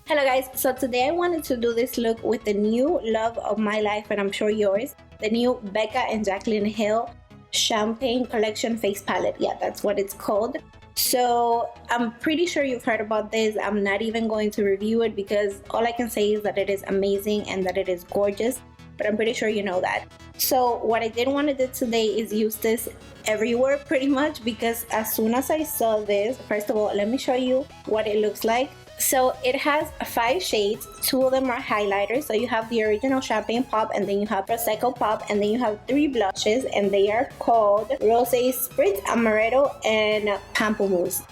Hello guys, so today I wanted to do this look with the new love of my life, and I'm sure yours, the new Becca and Jaclyn Hill Champagne Collection Face Palette. Yeah, that's what it's called. So I'm pretty sure you've heard about this. I'm not even going to review it because all I can say is that it is amazing and that it is gorgeous, but I'm pretty sure you know that. So what I did want to do today is use this everywhere pretty much, because as soon as I saw this, first of all, let me show you what it looks like. So it has 5 shades, 2 of them are highlighters. So you have the original Champagne Pop, and then you have Prosecco Pop, and then you have 3 blushes, and they are called Rosé Spritz, Amaretto, and Pamplemousse.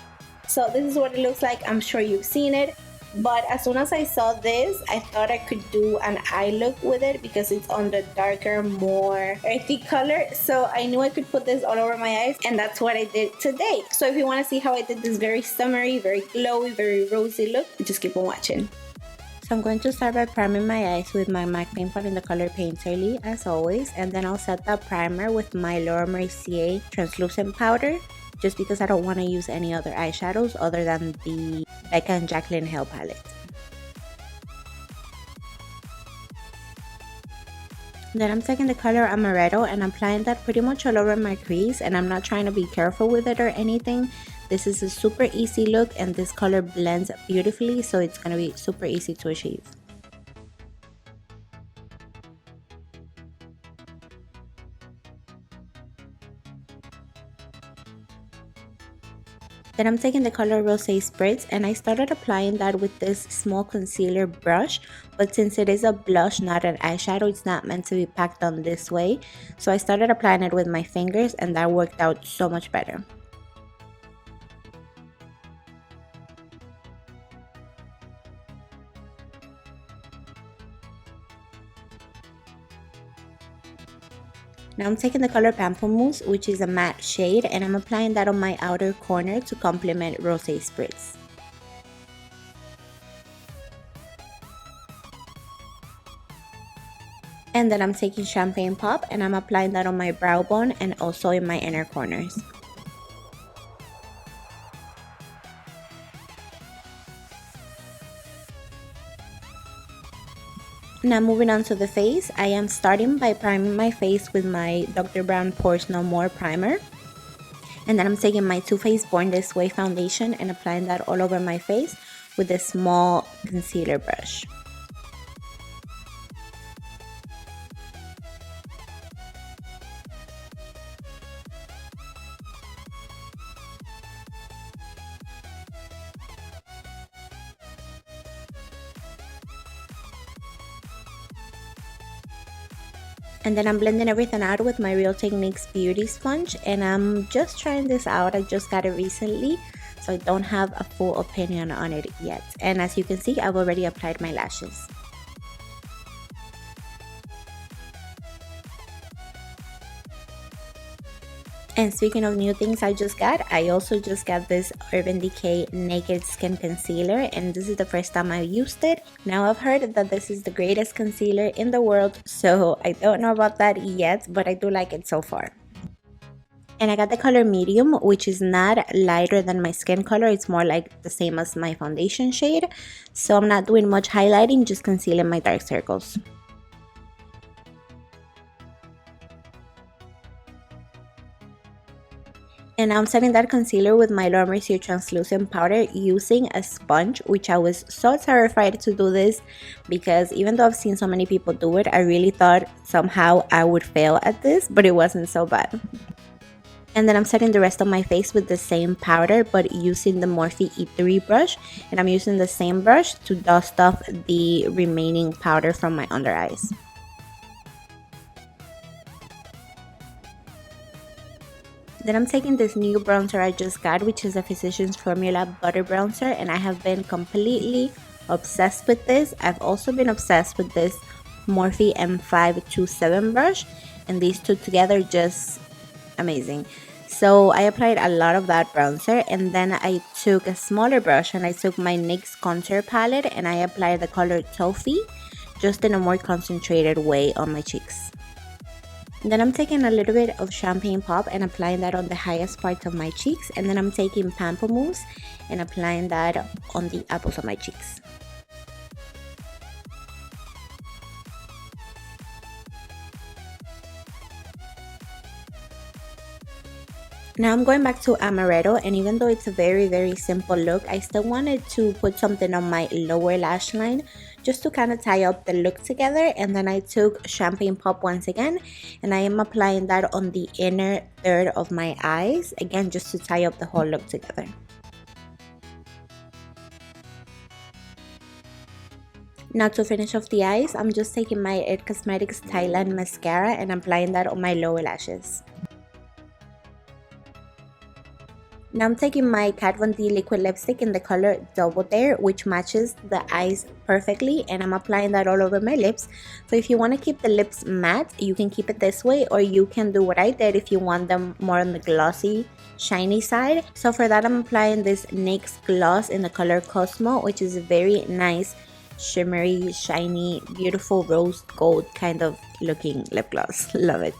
So this is what it looks like. I'm sure you've seen it. But as soon as I saw this, I thought I could do an eye look with it because it's on the darker, more earthy color. So I knew I could put this all over my eyes, and that's what I did today. So if you want to see how I did this very summery, very glowy, very rosy look, just keep on watching. So I'm going to start by priming my eyes with my MAC paint pot in the color Painterly, as always, and then I'll set that primer with my Laura Mercier translucent powder, just because I don't want to use any other eyeshadows other than the Becca and Jaclyn Hill palette. Then I'm taking the color Amaretto and applying that pretty much all over my crease, and I'm not trying to be careful with it or anything. This is a super easy look, and this color blends beautifully, so it's going to be super easy to achieve. Then I'm taking the color Rosé Spritz, and I started applying that with this small concealer brush, but since it is a blush, not an eyeshadow, it's not meant to be packed on this way. So I started applying it with my fingers, and that worked out so much better. Now I'm taking the color Pamplemousse, which is a matte shade, and I'm applying that on my outer corner to complement Rosé Spritz. And then I'm taking Champagne Pop and I'm applying that on my brow bone and also in my inner corners. Now moving on to the face, I am starting by priming my face with my Dr. Brown Pores No More primer. And then I'm taking my Too Faced Born This Way foundation and applying that all over my face with a small concealer brush. And then I'm blending everything out with my Real Techniques beauty sponge, and I'm just trying this out. I just got it recently, so I don't have a full opinion on it yet. And as you can see, I've already applied my lashes. And speaking of new things I just got, I also just got this Urban Decay Naked Skin Concealer, and this is the first time I've used it. Now I've heard that this is the greatest concealer in the world, so I don't know about that yet, but I do like it so far. And I got the color Medium, which is not lighter than my skin color. It's more like the same as my foundation shade. So I'm not doing much highlighting, just concealing my dark circles. And I'm setting that concealer with my Laura Mercier translucent powder using a sponge, which I was so terrified to do this because even though I've seen so many people do it, I really thought somehow I would fail at this, but it wasn't so bad. And then I'm setting the rest of my face with the same powder, but using the Morphe E3 brush, and I'm using the same brush to dust off the remaining powder from my under eyes. Then I'm taking this new bronzer I just got, which is a Physicians Formula Butter Bronzer, and I have been completely obsessed with this. I've also been obsessed with this Morphe M527 brush, and these two together just amazing. So I applied a lot of that bronzer, and then I took a smaller brush and I took my NYX contour palette and I applied the color Toffee just in a more concentrated way on my cheeks. Then I'm taking a little bit of Champagne Pop and applying that on the highest part of my cheeks, and then I'm taking Pamplemousse and applying that on the apples of my cheeks. Now I'm going back to amaretto, and even though it's a very simple look, I still wanted to put something on my lower lash line just to kind of tie up the look together. And then I took champagne pop once again, and I am applying that on the inner third of my eyes, again just to tie up the whole look together. Now to finish off the eyes, I'm just taking my It Cosmetics Thailand mascara and applying that on my lower lashes. Now I'm taking my Kat Von D liquid lipstick in the color Double Dare, which matches the eyes perfectly, and I'm applying that all over my lips. So if you want to keep the lips matte, you can keep it this way, or you can do what I did if you want them more on the glossy, shiny side. So for that, I'm applying this NYX gloss in the color Cosmo, which is a very nice, shimmery, shiny, beautiful rose gold kind of looking lip gloss. Love it.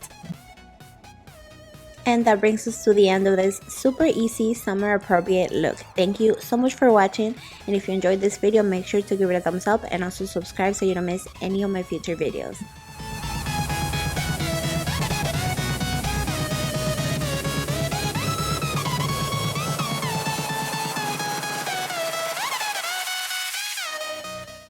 And that brings us to the end of this super easy summer appropriate look. Thank you so much for watching, and if you enjoyed this video, make sure to give it a thumbs up and also subscribe so you don't miss any of my future videos.